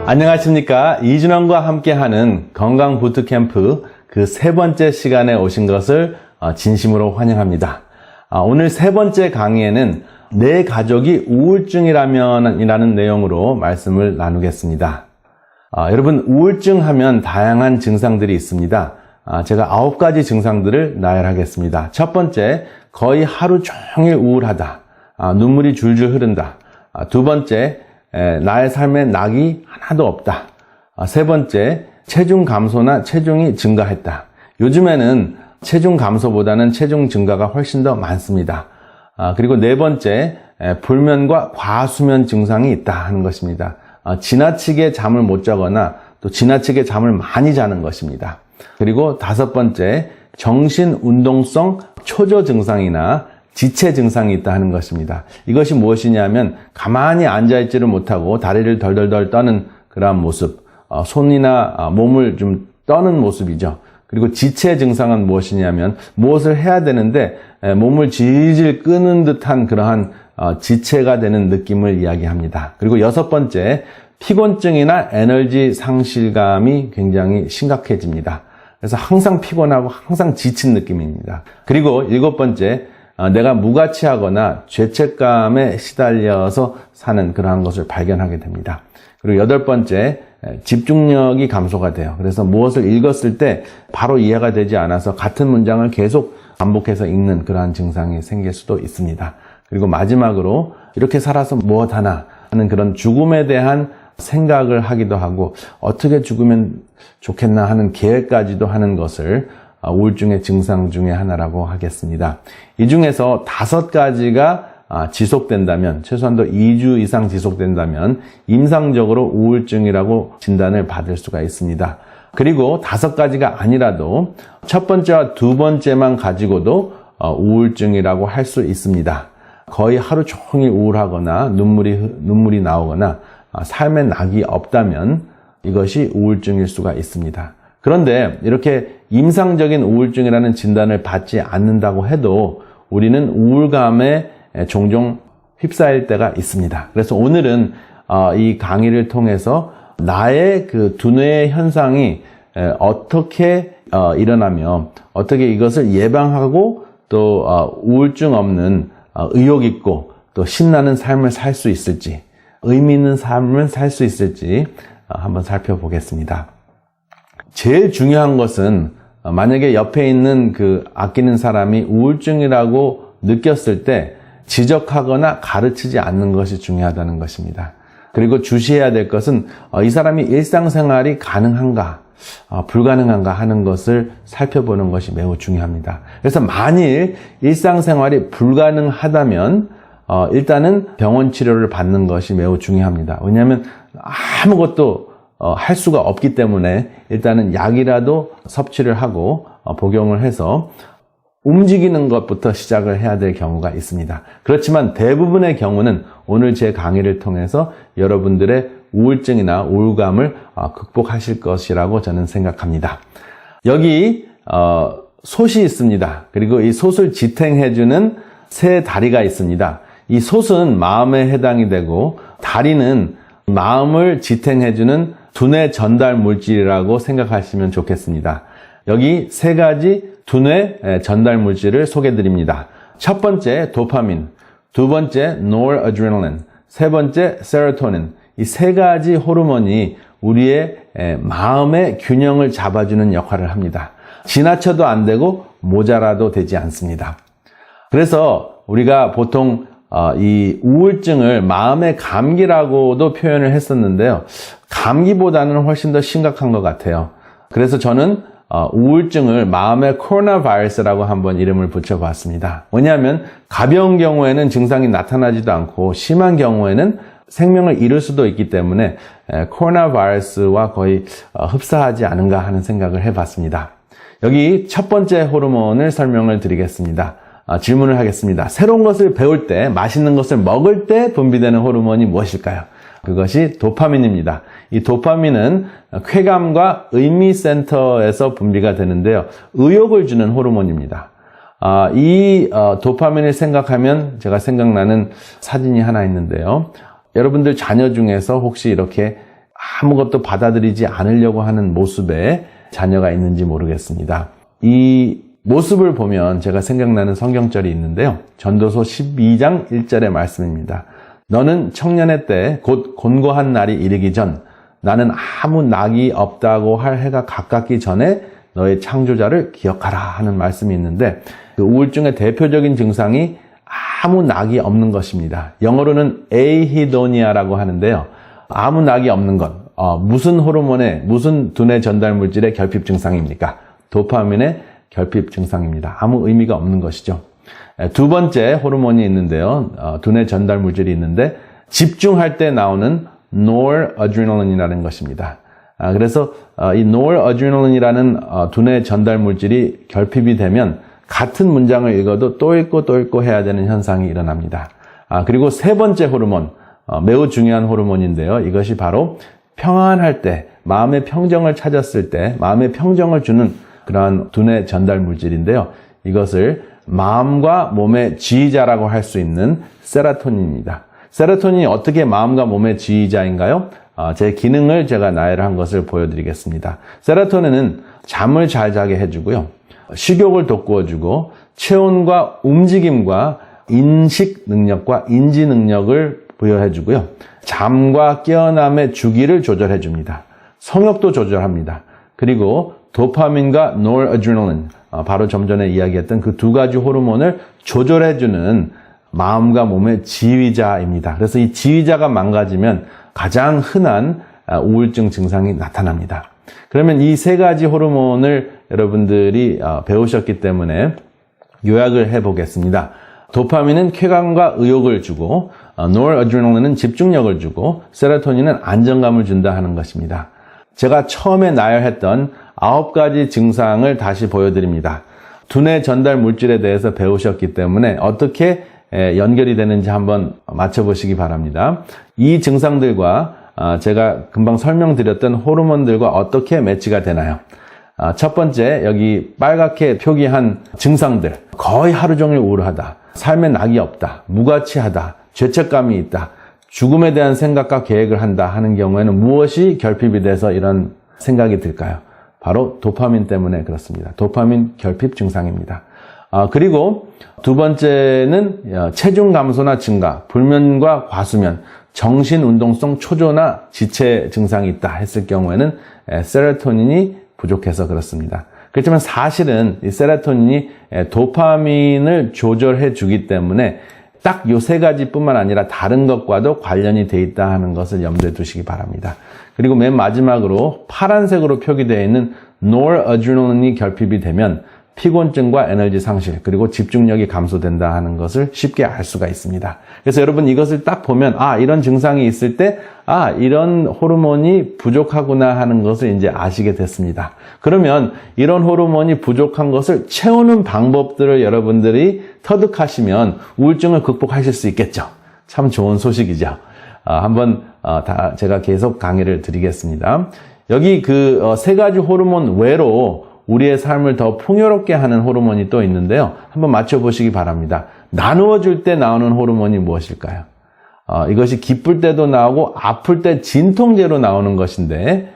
안녕하십니까. 이준원과 함께하는 건강 부트캠프 그 세 번째 시간에 오신 것을 진심으로 환영합니다. 오늘 세 번째 강의에는 내 가족이 우울증이라면 이라는 내용으로 말씀을 나누겠습니다. 여러분, 우울증 하면 다양한 증상들이 있습니다. 제가 9가지 증상들을 나열하겠습니다. 첫 번째, 거의 하루 종일 우울하다. 눈물이 줄줄 흐른다. 두 번째, 나의 삶에 낙이 하나도 없다. 세 번째, 체중 감소나 체중이 증가했다. 요즘에는 체중 감소보다는 체중 증가가 훨씬 더 많습니다. 그리고 네 번째, 불면과 과수면 증상이 있다 하는 것입니다. 지나치게 잠을 못 자거나 또 지나치게 잠을 많이 자는 것입니다. 그리고 다섯 번째, 정신 운동성 초조 증상이나 지체 증상이 있다 하는 것입니다. 이것이 무엇이냐면 가만히 앉아있지를 못하고 다리를 덜덜덜 떠는 그러한 모습, 손이나 몸을 좀 떠는 모습이죠. 그리고 지체 증상은 무엇이냐면 무엇을 해야 되는데 몸을 질질 끄는 듯한 그러한 지체가 되는 느낌을 이야기합니다. 그리고 여섯 번째, 피곤증이나 에너지 상실감이 굉장히 심각해집니다. 그래서 항상 피곤하고 항상 지친 느낌입니다. 그리고 일곱 번째, 내가 무가치하거나 죄책감에 시달려서 사는 그러한 것을 발견하게 됩니다. 그리고 여덟 번째, 집중력이 감소가 돼요. 그래서 무엇을 읽었을 때 바로 이해가 되지 않아서 같은 문장을 계속 반복해서 읽는 그러한 증상이 생길 수도 있습니다. 그리고 마지막으로 이렇게 살아서 무엇 하나 하는 그런 죽음에 대한 생각을 하기도 하고 어떻게 죽으면 좋겠나 하는 계획까지도 하는 것을 우울증의 증상 중에 하나라고 하겠습니다. 이 중에서 5가지가 지속된다면, 최소한도 2주 이상 지속된다면 임상적으로 우울증이라고 진단을 받을 수가 있습니다. 그리고 5가지가 아니라도 첫 번째와 두 번째만 가지고도 우울증이라고 할 수 있습니다. 거의 하루 종일 우울하거나 눈물이 나오거나 삶에 낙이 없다면 이것이 우울증일 수가 있습니다. 그런데 이렇게 임상적인 우울증이라는 진단을 받지 않는다고 해도 우리는 우울감에 종종 휩싸일 때가 있습니다. 그래서 오늘은 이 강의를 통해서 나의 그 두뇌의 현상이 어떻게 일어나며 어떻게 이것을 예방하고 또 우울증 없는 의욕 있고 또 신나는 삶을 살 수 있을지, 의미 있는 삶을 살 수 있을지 한번 살펴보겠습니다. 제일 중요한 것은 만약에 옆에 있는 그 아끼는 사람이 우울증이라고 느꼈을 때 지적하거나 가르치지 않는 것이 중요하다는 것입니다. 그리고 주시해야 될 것은 이 사람이 일상생활이 가능한가, 불가능한가 하는 것을 살펴보는 것이 매우 중요합니다. 그래서 만일 일상생활이 불가능하다면 일단은 병원 치료를 받는 것이 매우 중요합니다. 왜냐하면 아무것도 할 수가 없기 때문에 일단은 약이라도 섭취를 하고 복용을 해서 움직이는 것부터 시작을 해야 될 경우가 있습니다. 그렇지만 대부분의 경우는 오늘 제 강의를 통해서 여러분들의 우울증이나 우울감을 극복하실 것이라고 저는 생각합니다. 여기 솥이 있습니다. 그리고 이 솥을 지탱해주는 세 다리가 있습니다. 이 솥은 마음에 해당이 되고 다리는 마음을 지탱해주는 두뇌 전달 물질이라고 생각하시면 좋겠습니다. 여기 세 가지 두뇌 전달 물질을 소개해 드립니다. 첫 번째 도파민, 두 번째 noradrenaline, 세 번째 세로토닌. 이 세 가지 호르몬이 우리의 마음의 균형을 잡아주는 역할을 합니다. 지나쳐도 안 되고 모자라도 되지 않습니다. 그래서 우리가 보통 이 우울증을 마음의 감기라고도 표현을 했었는데요. 감기보다는 훨씬 더 심각한 것 같아요. 그래서 저는 우울증을 마음의 코로나 바이러스라고 한번 이름을 붙여봤습니다. 왜냐하면 가벼운 경우에는 증상이 나타나지도 않고 심한 경우에는 생명을 잃을 수도 있기 때문에 코로나 바이러스와 거의 흡사하지 않은가 하는 생각을 해봤습니다. 여기 첫 번째 호르몬을 설명을 드리겠습니다. 질문을 하겠습니다. 새로운 것을 배울 때, 맛있는 것을 먹을 때 분비되는 호르몬이 무엇일까요? 그것이 도파민입니다. 이 도파민은 쾌감과 의미 센터에서 분비가 되는데요. 의욕을 주는 호르몬입니다. 이 도파민을 생각하면 제가 생각나는 사진이 하나 있는데요. 여러분들 자녀 중에서 혹시 이렇게 아무것도 받아들이지 않으려고 하는 모습에 자녀가 있는지 모르겠습니다. 이 모습을 보면 제가 생각나는 성경절이 있는데요. 전도서 12장 1절의 말씀입니다. 너는 청년의 때 곧 곤고한 날이 이르기 전 나는 아무 낙이 없다고 할 해가 가깝기 전에 너의 창조자를 기억하라 하는 말씀이 있는데 그 우울증의 대표적인 증상이 아무 낙이 없는 것입니다. 영어로는 에이히도니아라고 하는데요. 아무 낙이 없는 것. 무슨 호르몬의 무슨 두뇌 전달 물질의 결핍 증상입니까? 도파민의 결핍 증상입니다. 아무 의미가 없는 것이죠. 두 번째 호르몬이 있는데요. 두뇌 전달 물질이 있는데 집중할 때 나오는 noradrenaline이라는 것입니다. 그래서 이 noradrenaline이라는 두뇌 전달 물질이 결핍이 되면 같은 문장을 읽어도 또 읽고 또 읽고 해야 되는 현상이 일어납니다. 그리고 세 번째 호르몬, 매우 중요한 호르몬인데요. 이것이 바로 평안할 때, 마음의 평정을 찾았을 때, 마음의 평정을 주는 그러한 두뇌 전달 물질인데요. 이것을 마음과 몸의 지휘자라고 할 수 있는 세로토닌입니다. 세로토닌이 어떻게 마음과 몸의 지휘자인가요? 제 기능을 제가 나열한 것을 보여드리겠습니다. 세로토닌은 잠을 잘 자게 해주고요. 식욕을 돋구어주고 체온과 움직임과 인식 능력과 인지 능력을 부여해주고요. 잠과 깨어남의 주기를 조절해줍니다. 성욕도 조절합니다. 그리고 도파민과 노르아드레날린, 바로 좀 전에 이야기했던 그 두 가지 호르몬을 조절해주는 마음과 몸의 지휘자입니다. 그래서 이 지휘자가 망가지면 가장 흔한 우울증 증상이 나타납니다. 그러면 이 세 가지 호르몬을 여러분들이 배우셨기 때문에 요약을 해보겠습니다. 도파민은 쾌감과 의욕을 주고 노르아드레날린은 집중력을 주고 세로토닌은 안정감을 준다 하는 것입니다. 제가 처음에 나열했던 9가지 증상을 다시 보여드립니다. 두뇌 전달 물질에 대해서 배우셨기 때문에 어떻게 연결이 되는지 한번 맞춰보시기 바랍니다. 이 증상들과 제가 금방 설명드렸던 호르몬들과 어떻게 매치가 되나요? 첫 번째, 여기 빨갛게 표기한 증상들. 거의 하루 종일 우울하다. 삶에 낙이 없다. 무가치하다. 죄책감이 있다. 죽음에 대한 생각과 계획을 한다 하는 경우에는 무엇이 결핍이 돼서 이런 생각이 들까요? 바로 도파민 때문에 그렇습니다. 도파민 결핍 증상입니다. 그리고 두 번째는 체중 감소나 증가, 불면과 과수면, 정신 운동성 초조나 지체 증상이 있다 했을 경우에는 세로토닌이 부족해서 그렇습니다. 그렇지만 사실은 이 세로토닌이 도파민을 조절해 주기 때문에 딱 요 세 가지뿐만 아니라 다른 것과도 관련이 돼 있다 하는 것을 염두에 두시기 바랍니다. 그리고 맨 마지막으로 파란색으로 표기되어 있는 노르아드레날린이 결핍이 되면 피곤증과 에너지 상실, 그리고 집중력이 감소된다 하는 것을 쉽게 알 수가 있습니다. 그래서 여러분 이것을 딱 보면 이런 증상이 있을 때 이런 호르몬이 부족하구나 하는 것을 이제 아시게 됐습니다. 그러면 이런 호르몬이 부족한 것을 채우는 방법들을 여러분들이 터득하시면 우울증을 극복하실 수 있겠죠. 참 좋은 소식이죠. 한번 제가 계속 강의를 드리겠습니다. 여기 그 세 가지 호르몬 외로 우리의 삶을 더 풍요롭게 하는 호르몬이 또 있는데요. 한번 맞춰보시기 바랍니다. 나누어 줄 때 나오는 호르몬이 무엇일까요? 이것이 기쁠 때도 나오고 아플 때 진통제로 나오는 것인데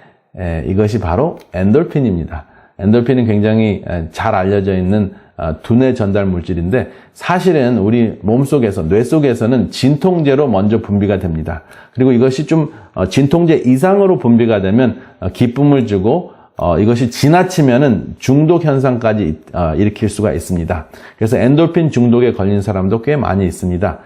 이것이 바로 엔돌핀입니다. 엔돌핀은 굉장히 잘 알려져 있는 두뇌 전달 물질인데 사실은 우리 몸속에서, 뇌 속에서는 진통제로 먼저 분비가 됩니다. 그리고 이것이 좀 진통제 이상으로 분비가 되면 기쁨을 주고 이것이 지나치면은 중독 현상까지 일으킬 수가 있습니다. 그래서 엔돌핀 중독에 걸린 사람도 꽤 많이 있습니다.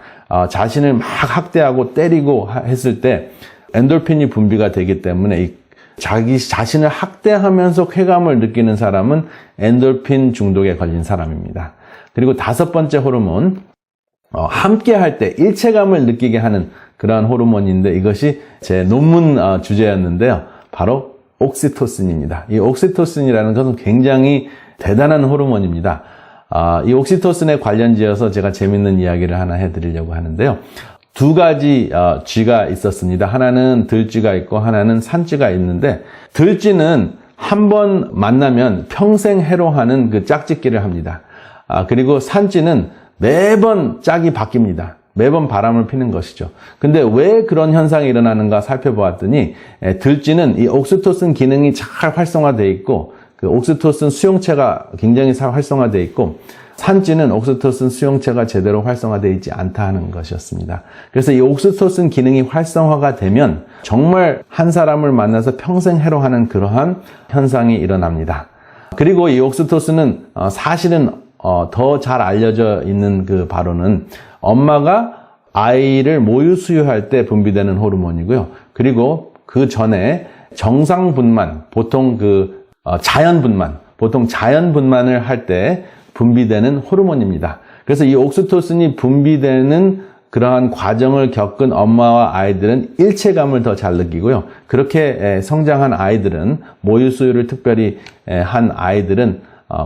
자신을 막 학대하고 때리고 했을 때 엔돌핀이 분비가 되기 때문에 자기 자신을 학대하면서 쾌감을 느끼는 사람은 엔돌핀 중독에 걸린 사람입니다. 그리고 다섯 번째 호르몬, 함께 할 때 일체감을 느끼게 하는 그러한 호르몬인데 이것이 제 논문 주제였는데요. 바로 옥시토신입니다. 이 옥시토신이라는 것은 굉장히 대단한 호르몬입니다. 이 옥시토신에 관련지어서 제가 재밌는 이야기를 하나 해드리려고 하는데요. 두 가지 쥐가 있었습니다. 하나는 들쥐가 있고 하나는 산쥐가 있는데 들쥐는 한 번 만나면 평생 해로하는 그 짝짓기를 합니다. 그리고 산쥐는 매번 짝이 바뀝니다. 매번 바람을 피는 것이죠. 근데 왜 그런 현상이 일어나는가 살펴보았더니 들쥐는 이 옥시토신 기능이 잘 활성화되어 있고 그 옥시토신 수용체가 굉장히 잘 활성화되어 있고 산쥐는 옥시토신 수용체가 제대로 활성화되어 있지 않다 하는 것이었습니다. 그래서 이 옥시토신 기능이 활성화가 되면 정말 한 사람을 만나서 평생 해로하는 그러한 현상이 일어납니다. 그리고 이 옥시토신은 사실은 더 잘 알려져 있는 그 바로는 엄마가 아이를 모유 수유할 때 분비되는 호르몬이고요. 그리고 그 전에 정상 분만, 보통 자연 분만을 할 때 분비되는 호르몬입니다. 그래서 이 옥시토신이 분비되는 그러한 과정을 겪은 엄마와 아이들은 일체감을 더 잘 느끼고요. 그렇게 성장한 아이들은, 모유 수유를 특별히 한 아이들은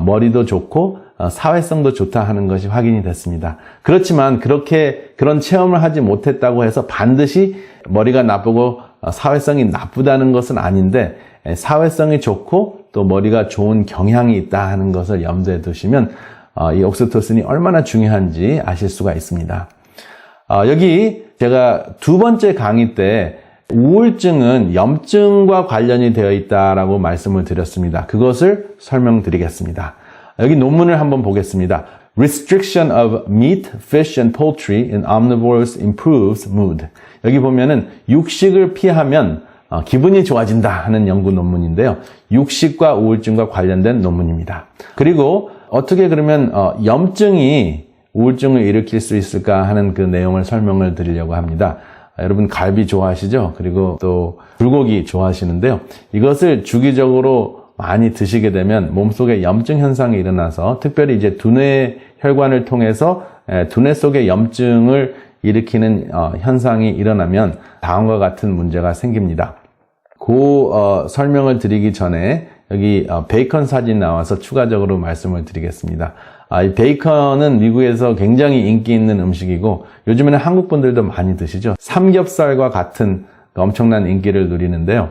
머리도 좋고 사회성도 좋다 하는 것이 확인이 됐습니다. 그렇지만 그런 체험을 하지 못했다고 해서 반드시 머리가 나쁘고 사회성이 나쁘다는 것은 아닌데, 사회성이 좋고 또 머리가 좋은 경향이 있다 하는 것을 염두에 두시면 이 옥시토신이 얼마나 중요한지 아실 수가 있습니다. 여기 제가 두 번째 강의 때 우울증은 염증과 관련이 되어 있다라고 말씀을 드렸습니다. 그것을 설명드리겠습니다. 여기 논문을 한번 보겠습니다. Restriction of meat, fish and poultry in omnivores improves mood. 여기 보면은 육식을 피하면 기분이 좋아진다 하는 연구 논문인데요. 육식과 우울증과 관련된 논문입니다. 그리고 어떻게 그러면 염증이 우울증을 일으킬 수 있을까 하는 그 내용을 설명을 드리려고 합니다. 여러분 갈비 좋아하시죠? 그리고 또 불고기 좋아하시는데요. 이것을 주기적으로 많이 드시게 되면 몸속에 염증 현상이 일어나서 특별히 이제 두뇌 혈관을 통해서 두뇌 속에 염증을 일으키는 현상이 일어나면 다음과 같은 문제가 생깁니다. 설명을 드리기 전에 여기 베이컨 사진 나와서 추가적으로 말씀을 드리겠습니다. 이 베이컨은 미국에서 굉장히 인기 있는 음식이고 요즘에는 한국 분들도 많이 드시죠. 삼겹살과 같은 엄청난 인기를 누리는데요.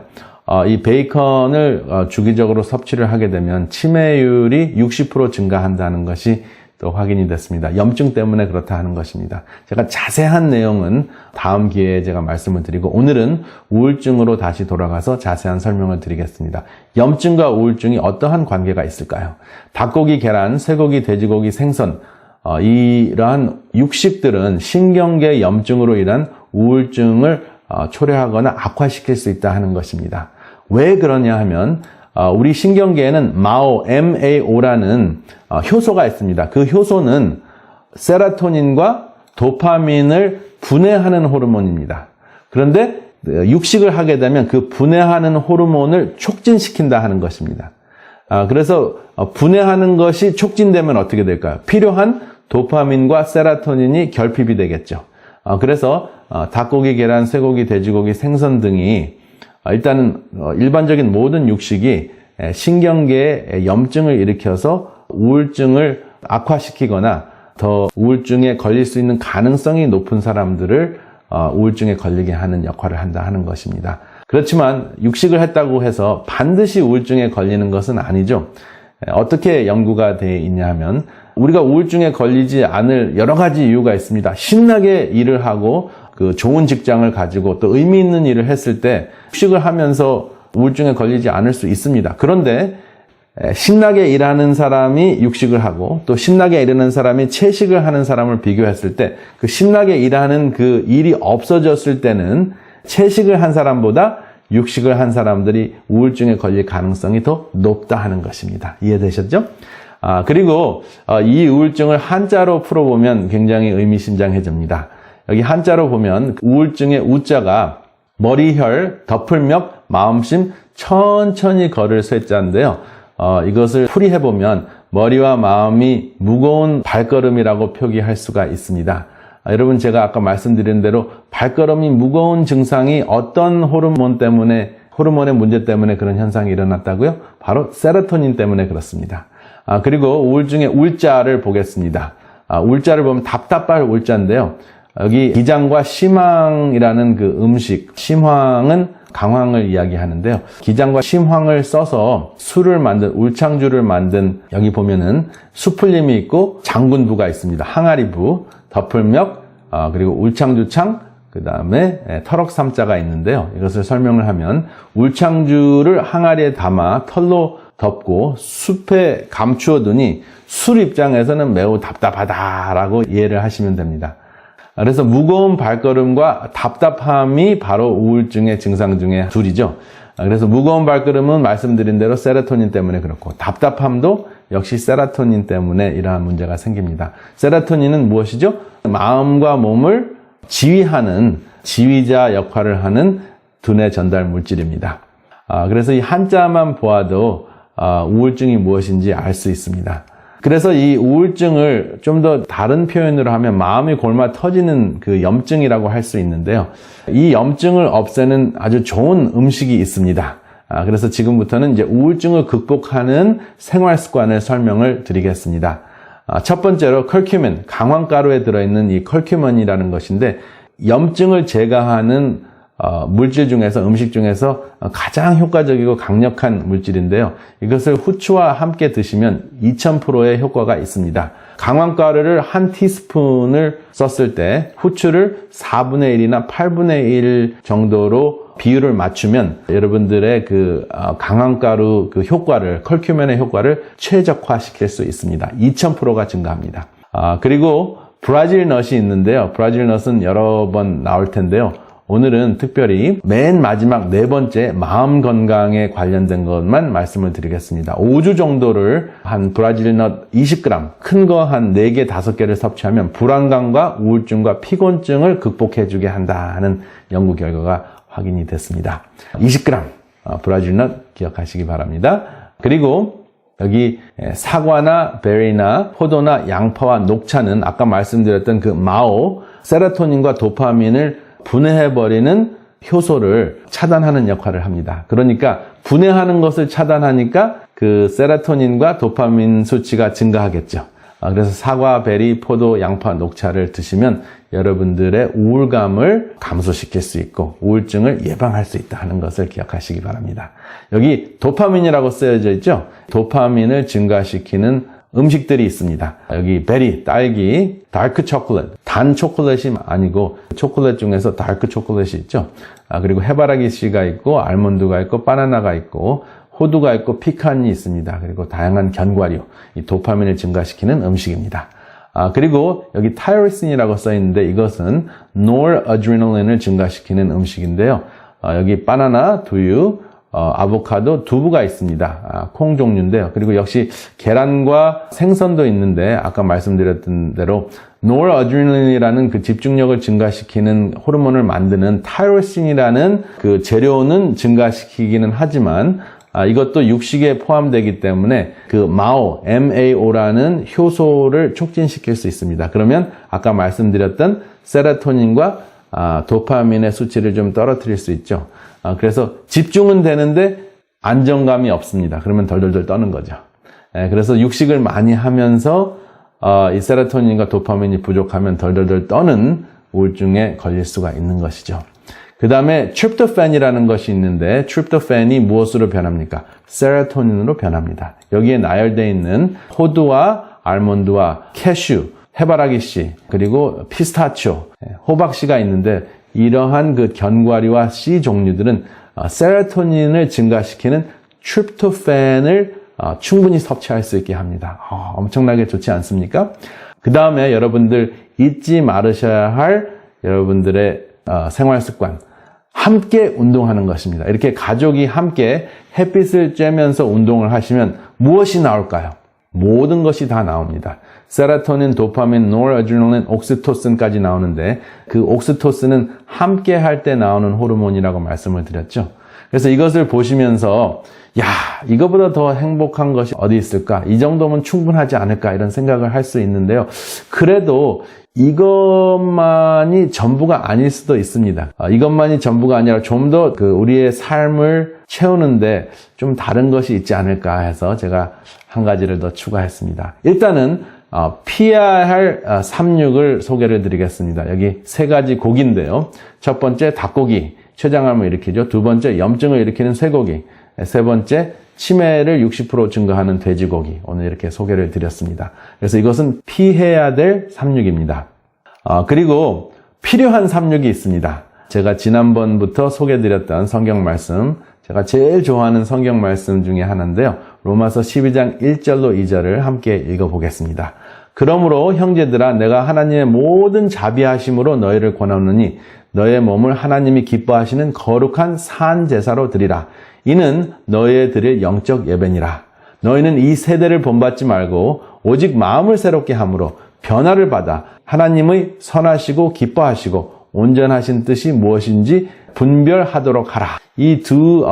이 베이컨을 주기적으로 섭취를 하게 되면 치매율이 60% 증가한다는 것이 또 확인이 됐습니다. 염증 때문에 그렇다 하는 것입니다. 제가 자세한 내용은 다음 기회에 제가 말씀을 드리고 오늘은 우울증으로 다시 돌아가서 자세한 설명을 드리겠습니다. 염증과 우울증이 어떠한 관계가 있을까요? 닭고기, 계란, 쇠고기, 돼지고기, 생선 이러한 육식들은 신경계 염증으로 인한 우울증을 초래하거나 악화시킬 수 있다 하는 것입니다. 왜 그러냐 하면 우리 신경계에는 MAO라는 효소가 있습니다. 그 효소는 세로토닌과 도파민을 분해하는 호르몬입니다. 그런데 육식을 하게 되면 그 분해하는 호르몬을 촉진시킨다 하는 것입니다. 그래서 분해하는 것이 촉진되면 어떻게 될까요? 필요한 도파민과 세로토닌이 결핍이 되겠죠. 그래서 닭고기, 계란, 쇠고기, 돼지고기, 생선 등이 일단은 일반적인 모든 육식이 신경계에 염증을 일으켜서 우울증을 악화시키거나 더 우울증에 걸릴 수 있는 가능성이 높은 사람들을 우울증에 걸리게 하는 역할을 한다 하는 것입니다. 그렇지만 육식을 했다고 해서 반드시 우울증에 걸리는 것은 아니죠. 어떻게 연구가 되어 있냐 하면 우리가 우울증에 걸리지 않을 여러 가지 이유가 있습니다. 신나게 일을 하고 좋은 직장을 가지고 또 의미 있는 일을 했을 때 육식을 하면서 우울증에 걸리지 않을 수 있습니다. 그런데 신나게 일하는 사람이 육식을 하고 또 신나게 일하는 사람이 채식을 하는 사람을 비교했을 때 그 신나게 일하는 그 일이 없어졌을 때는 채식을 한 사람보다 육식을 한 사람들이 우울증에 걸릴 가능성이 더 높다 하는 것입니다. 이해되셨죠? 그리고 이 우울증을 한자로 풀어보면 굉장히 의미심장해집니다. 여기 한자로 보면 우울증의 우자가 머리혈, 덮을멱, 마음심, 천천히 걸을 쇠자인데요. 이것을 풀이해보면 머리와 마음이 무거운 발걸음이라고 표기할 수가 있습니다. 여러분 제가 아까 말씀드린 대로 발걸음이 무거운 증상이 어떤 호르몬의 문제 때문에 그런 현상이 일어났다고요? 바로 세로토닌 때문에 그렇습니다. 그리고 우울증의 울자를 보겠습니다. 울자를 보면 답답할 울자인데요. 여기 기장과 심황이라는 그 음식, 심황은 강황을 이야기하는데요. 기장과 심황을 써서 울창주를 만든 여기 보면은 수풀림이 있고 장군부가 있습니다. 항아리부, 덮을멱, 그리고 울창주창, 그 다음에 터럭삼자가 있는데요. 이것을 설명을 하면 울창주를 항아리에 담아 털로 덮고 숲에 감추어 두니 술 입장에서는 매우 답답하다라고 이해를 하시면 됩니다. 그래서 무거운 발걸음과 답답함이 바로 우울증의 증상 중에 둘이죠. 그래서 무거운 발걸음은 말씀드린 대로 세로토닌 때문에 그렇고 답답함도 역시 세로토닌 때문에 이러한 문제가 생깁니다. 세로토닌은 무엇이죠? 마음과 몸을 지휘하는 지휘자 역할을 하는 두뇌 전달 물질입니다. 그래서 이 한자만 보아도 우울증이 무엇인지 알 수 있습니다. 그래서 이 우울증을 좀 더 다른 표현으로 하면 마음이 골마 터지는 그 염증이라고 할 수 있는데요. 이 염증을 없애는 아주 좋은 음식이 있습니다. 그래서 지금부터는 이제 우울증을 극복하는 생활 습관을 설명을 드리겠습니다. 첫 번째로 컬큐민, 강황가루에 들어있는 이 컬큐민이라는 것인데 염증을 제거하는 물질 중에서 음식 중에서 가장 효과적이고 강력한 물질인데요. 이것을 후추와 함께 드시면 2000%의 효과가 있습니다. 강황가루를 한 티스푼을 썼을 때 후추를 4분의 1이나 8분의 1 정도로 비율을 맞추면 여러분들의 그 강황가루 그 효과를, 컬큐민의 효과를 최적화시킬 수 있습니다. 2000%가 증가합니다. 그리고 브라질 넛이 있는데요. 브라질 넛은 여러 번 나올 텐데요. 오늘은 특별히 맨 마지막 네 번째 마음 건강에 관련된 것만 말씀을 드리겠습니다. 5주 정도를 한 브라질 넛 20g, 큰 거 한 4개, 5개를 섭취하면 불안감과 우울증과 피곤증을 극복해주게 한다는 연구 결과가 확인이 됐습니다. 20g 브라질 넛 기억하시기 바랍니다. 그리고 여기 사과나 베리나 포도나 양파와 녹차는 아까 말씀드렸던 그 마오, 세로토닌과 도파민을 분해해버리는 효소를 차단하는 역할을 합니다. 그러니까 분해하는 것을 차단하니까 그 세로토닌과 도파민 수치가 증가하겠죠. 그래서 사과, 베리, 포도, 양파, 녹차를 드시면 여러분들의 우울감을 감소시킬 수 있고 우울증을 예방할 수 있다 하는 것을 기억하시기 바랍니다. 여기 도파민이라고 쓰여져 있죠. 도파민을 증가시키는 음식들이 있습니다. 여기 베리, 딸기, 다크 초콜릿, 단 초콜릿이 아니고 초콜릿 중에서 다크 초콜릿이 있죠. 그리고 해바라기 씨가 있고 알몬드가 있고 바나나가 있고 호두가 있고 피칸이 있습니다. 그리고 다양한 견과류, 이 도파민을 증가시키는 음식입니다. 그리고 여기 타이로신이라고 써 있는데 이것은 노르아드레날린을 증가시키는 음식인데요. 여기 바나나, 두유, 아보카도, 두부가 있습니다. 콩 종류인데요. 그리고 역시 계란과 생선도 있는데 아까 말씀드렸던 대로 노르아드레날린이라는 그 집중력을 증가시키는 호르몬을 만드는 타이로신이라는 그 재료는 증가시키기는 하지만 이것도 육식에 포함되기 때문에 그 MAO, MAO라는 효소를 촉진시킬 수 있습니다. 그러면 아까 말씀드렸던 세로토닌과 도파민의 수치를 좀 떨어뜨릴 수 있죠. 그래서 집중은 되는데 안정감이 없습니다. 그러면 덜덜덜 떠는 거죠. 그래서 육식을 많이 하면서 이 세로토닌과 도파민이 부족하면 덜덜덜 떠는 우울증에 걸릴 수가 있는 것이죠. 그 다음에 트립토팬이라는 것이 있는데 트립토팬이 무엇으로 변합니까? 세로토닌으로 변합니다. 여기에 나열되어 있는 호두와 알몬드와 캐슈, 해바라기 씨, 그리고 피스타치오, 호박씨가 있는데 이러한 그 견과류와 씨 종류들은 세로토닌을 증가시키는 트립토팬을 충분히 섭취할 수 있게 합니다. 엄청나게 좋지 않습니까? 그 다음에 여러분들 잊지 말으셔야 할 여러분들의 생활 습관, 함께 운동하는 것입니다. 이렇게 가족이 함께 햇빛을 쬐면서 운동을 하시면 무엇이 나올까요? 모든 것이 다 나옵니다. 세로토닌, 도파민, 노르아드레날린, 옥시토신까지 나오는데 그 옥시토신은 함께 할 때 나오는 호르몬이라고 말씀을 드렸죠. 그래서 이것을 보시면서 야, 이거보다 더 행복한 것이 어디 있을까? 이 정도면 충분하지 않을까? 이런 생각을 할 수 있는데요. 그래도 이것만이 전부가 아닐 수도 있습니다. 이것만이 전부가 아니라 좀 더 우리의 삶을 채우는데 좀 다른 것이 있지 않을까 해서 제가 한 가지를 더 추가했습니다. 일단은 피해야 할 삼육을 소개를 드리겠습니다. 여기 3가지 고기인데요. 첫 번째 닭고기, 췌장암을 일으키죠. 두 번째 염증을 일으키는 쇠고기, 세 번째 치매를 60% 증가하는 돼지고기. 오늘 이렇게 소개를 드렸습니다. 그래서 이것은 피해야 될 삼육입니다. 그리고 필요한 삼육이 있습니다. 제가 지난번부터 소개해드렸던 성경 말씀, 제가 제일 좋아하는 성경 말씀 중에 하나인데요. 로마서 12장 1절로 2절을 함께 읽어보겠습니다. 그러므로 형제들아 내가 하나님의 모든 자비하심으로 너희를 권하노니 너의 몸을 하나님이 기뻐하시는 거룩한 산 제사로 드리라. 이는 너희의 드릴 영적 예배니라. 너희는 이 세대를 본받지 말고 오직 마음을 새롭게 함으로 변화를 받아 하나님의 선하시고 기뻐하시고 온전하신 뜻이 무엇인지 분별하도록 하라. 이 두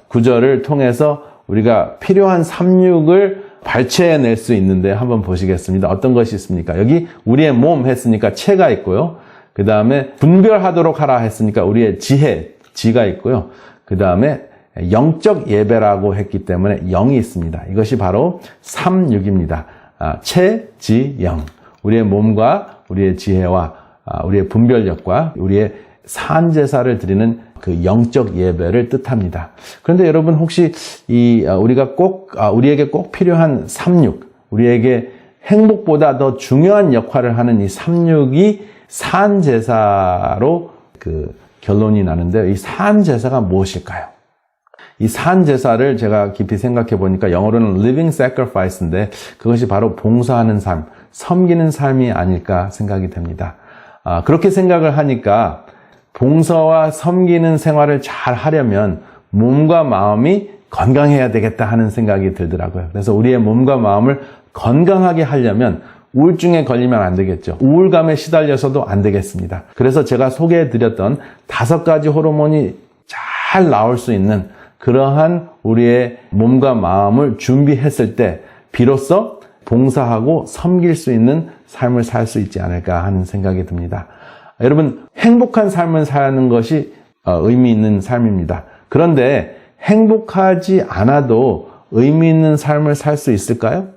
구절을 통해서 우리가 필요한 삼육을 발췌해낼 수 있는데 한번 보시겠습니다. 어떤 것이 있습니까? 여기 우리의 몸 했으니까 체가 있고요. 그 다음에 분별하도록 하라 했으니까 우리의 지가 있고요. 그 다음에 영적 예배라고 했기 때문에 영이 있습니다. 이것이 바로 삼육입니다. 체, 지, 영. 우리의 몸과 우리의 지혜와 우리의 분별력과 우리의 산제사를 드리는 그 영적 예배를 뜻합니다. 그런데 여러분 혹시 우리에게 꼭 필요한 삼육, 우리에게 행복보다 더 중요한 역할을 하는 이 삼육이 산제사로 결론이 나는데요. 이 산제사가 무엇일까요? 이 산제사를 제가 깊이 생각해 보니까 영어로는 living sacrifice인데 그것이 바로 봉사하는 삶, 섬기는 삶이 아닐까 생각이 됩니다. 그렇게 생각을 하니까 봉사와 섬기는 생활을 잘 하려면 몸과 마음이 건강해야 되겠다 하는 생각이 들더라고요. 그래서 우리의 몸과 마음을 건강하게 하려면 우울증에 걸리면 안 되겠죠. 우울감에 시달려서도 안 되겠습니다. 그래서 제가 소개해드렸던 5가지 호르몬이 잘 나올 수 있는 그러한 우리의 몸과 마음을 준비했을 때 비로소 봉사하고 섬길 수 있는 삶을 살 수 있지 않을까 하는 생각이 듭니다. 여러분, 행복한 삶을 사는 것이 의미 있는 삶입니다. 그런데 행복하지 않아도 의미 있는 삶을 살 수 있을까요?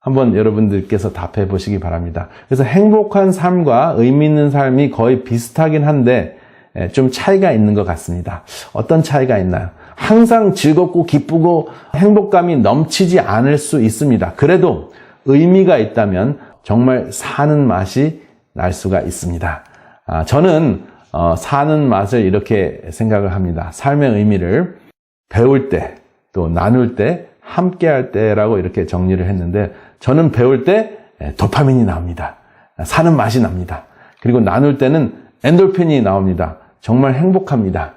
한번 여러분들께서 답해 보시기 바랍니다. 그래서 행복한 삶과 의미 있는 삶이 거의 비슷하긴 한데 좀 차이가 있는 것 같습니다. 어떤 차이가 있나요? 항상 즐겁고 기쁘고 행복감이 넘치지 않을 수 있습니다. 그래도 의미가 있다면 정말 사는 맛이 날 수가 있습니다. 저는 사는 맛을 이렇게 생각을 합니다. 삶의 의미를 배울 때, 또 나눌 때, 함께할 때라고 이렇게 정리를 했는데 저는 배울 때 도파민이 나옵니다. 사는 맛이 납니다. 그리고 나눌 때는 엔돌핀이 나옵니다. 정말 행복합니다.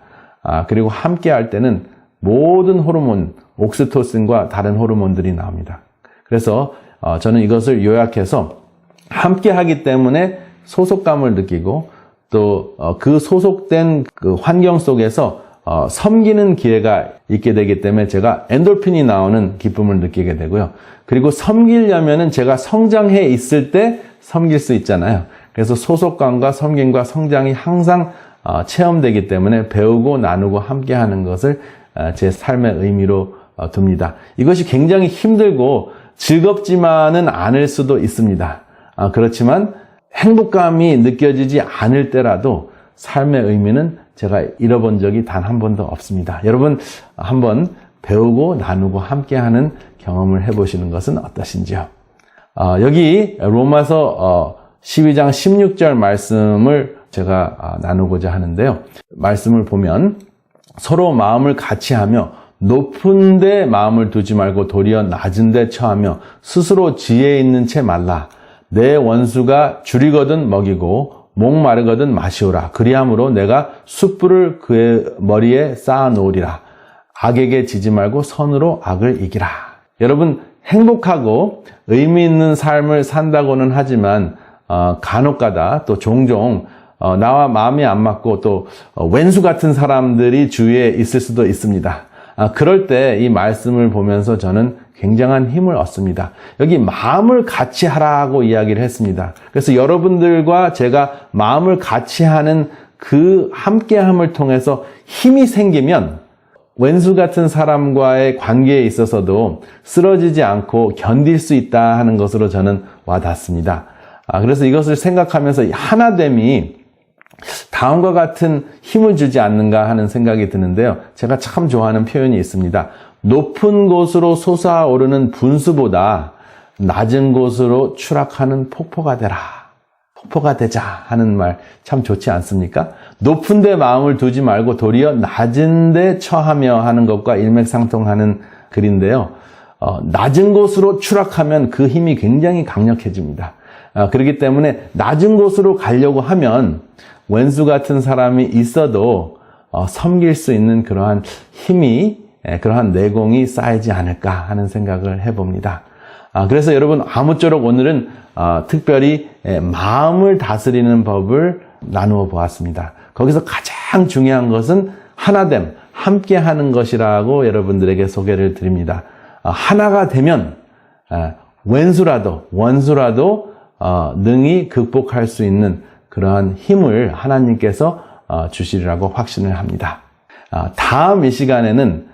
그리고 함께할 때는 모든 호르몬, 옥시토신과 다른 호르몬들이 나옵니다. 그래서 저는 이것을 요약해서 함께하기 때문에 소속감을 느끼고 또 그 소속된 그 환경 속에서 섬기는 기회가 있게 되기 때문에 제가 엔돌핀이 나오는 기쁨을 느끼게 되고요. 그리고 섬기려면은 제가 성장해 있을 때 섬길 수 있잖아요. 그래서 소속감과 섬김과 성장이 항상 체험되기 때문에 배우고 나누고 함께하는 것을 제 삶의 의미로 둡니다. 이것이 굉장히 힘들고 즐겁지만은 않을 수도 있습니다. 그렇지만 행복감이 느껴지지 않을 때라도 삶의 의미는 제가 잃어본 적이 단 한 번도 없습니다. 여러분 한번 배우고 나누고 함께하는 경험을 해보시는 것은 어떠신지요? 여기 로마서 12장 16절 말씀을 제가 나누고자 하는데요. 말씀을 보면 서로 마음을 같이 하며 높은 데 마음을 두지 말고 도리어 낮은 데 처하며 스스로 지혜 있는 채 말라. 내 원수가 줄이거든 먹이고 목마르거든 마시오라. 그리함으로 내가 숯불을 그의 머리에 쌓아 놓으리라. 악에게 지지 말고 선으로 악을 이기라. 여러분 행복하고 의미 있는 삶을 산다고는 하지만 간혹가다 또 종종 나와 마음이 안 맞고 또 왼수 같은 사람들이 주위에 있을 수도 있습니다. 그럴 때 이 말씀을 보면서 저는 굉장한 힘을 얻습니다. 여기 마음을 같이 하라고 이야기를 했습니다. 그래서 여러분들과 제가 마음을 같이 하는 그 함께함을 통해서 힘이 생기면 왼수 같은 사람과의 관계에 있어서도 쓰러지지 않고 견딜 수 있다 하는 것으로 저는 와닿습니다. 그래서 이것을 생각하면서 하나됨이 다음과 같은 힘을 주지 않는가 하는 생각이 드는데요. 제가 참 좋아하는 표현이 있습니다. 높은 곳으로 솟아오르는 분수보다 낮은 곳으로 추락하는 폭포가 되라. 폭포가 되자 하는 말 참 좋지 않습니까? 높은 데 마음을 두지 말고 도리어 낮은 데 처하며 하는 것과 일맥상통하는 글인데요. 낮은 곳으로 추락하면 그 힘이 굉장히 강력해집니다. 그렇기 때문에 낮은 곳으로 가려고 하면 왼수 같은 사람이 있어도 섬길 수 있는 그러한 힘이, 그러한 내공이 쌓이지 않을까 하는 생각을 해봅니다. 그래서 여러분, 아무쪼록 오늘은 특별히 마음을 다스리는 법을 나누어 보았습니다. 거기서 가장 중요한 것은 하나됨, 함께 하는 것이라고 여러분들에게 소개를 드립니다. 하나가 되면 왼수라도 원수라도 능히 극복할 수 있는 그러한 힘을 하나님께서 주시리라고 확신을 합니다. 다음 이 시간에는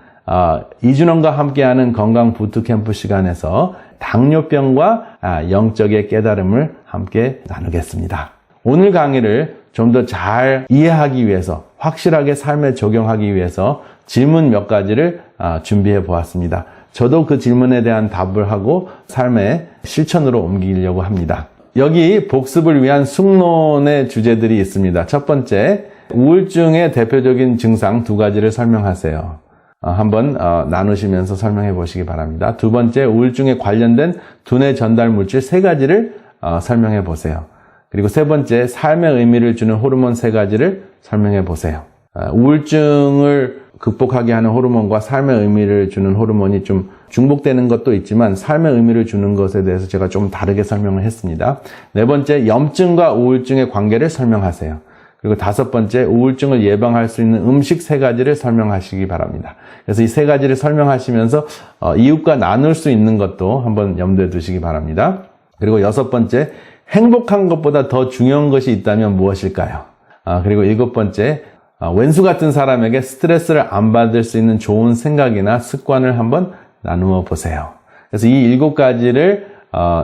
이준원과 함께하는 건강 부트캠프 시간에서 당뇨병과 영적의 깨달음을 함께 나누겠습니다. 오늘 강의를 좀 더 잘 이해하기 위해서, 확실하게 삶에 적용하기 위해서 질문 몇 가지를 준비해 보았습니다. 저도 그 질문에 대한 답을 하고 삶의 실천으로 옮기려고 합니다. 여기 복습을 위한 숙론의 주제들이 있습니다. 첫 번째, 우울증의 대표적인 증상 2가지를 설명하세요. 한번 나누시면서 설명해 보시기 바랍니다. 두 번째, 우울증에 관련된 두뇌 전달 물질 3가지를 설명해 보세요. 그리고 세 번째, 삶의 의미를 주는 호르몬 3가지를 설명해 보세요. 우울증을 극복하게 하는 호르몬과 삶의 의미를 주는 호르몬이 좀 중복되는 것도 있지만 삶의 의미를 주는 것에 대해서 제가 좀 다르게 설명을 했습니다. 네 번째, 염증과 우울증의 관계를 설명하세요. 그리고 5번째, 우울증을 예방할 수 있는 음식 3가지를 설명하시기 바랍니다. 그래서 이 3가지를 설명하시면서 이웃과 나눌 수 있는 것도 한번 염두에 두시기 바랍니다. 그리고 6번째, 행복한 것보다 더 중요한 것이 있다면 무엇일까요? 그리고 7번째, 왼수 같은 사람에게 스트레스를 안 받을 수 있는 좋은 생각이나 습관을 한번 나누어 보세요. 그래서 이 7가지를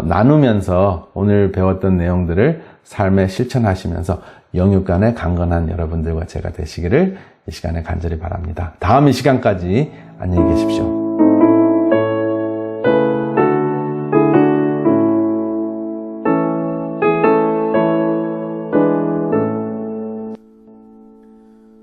나누면서 오늘 배웠던 내용들을 삶에 실천하시면서 영육간에 강건한 여러분들과 제가 되시기를 이 시간에 간절히 바랍니다. 다음 이 시간까지 안녕히 계십시오.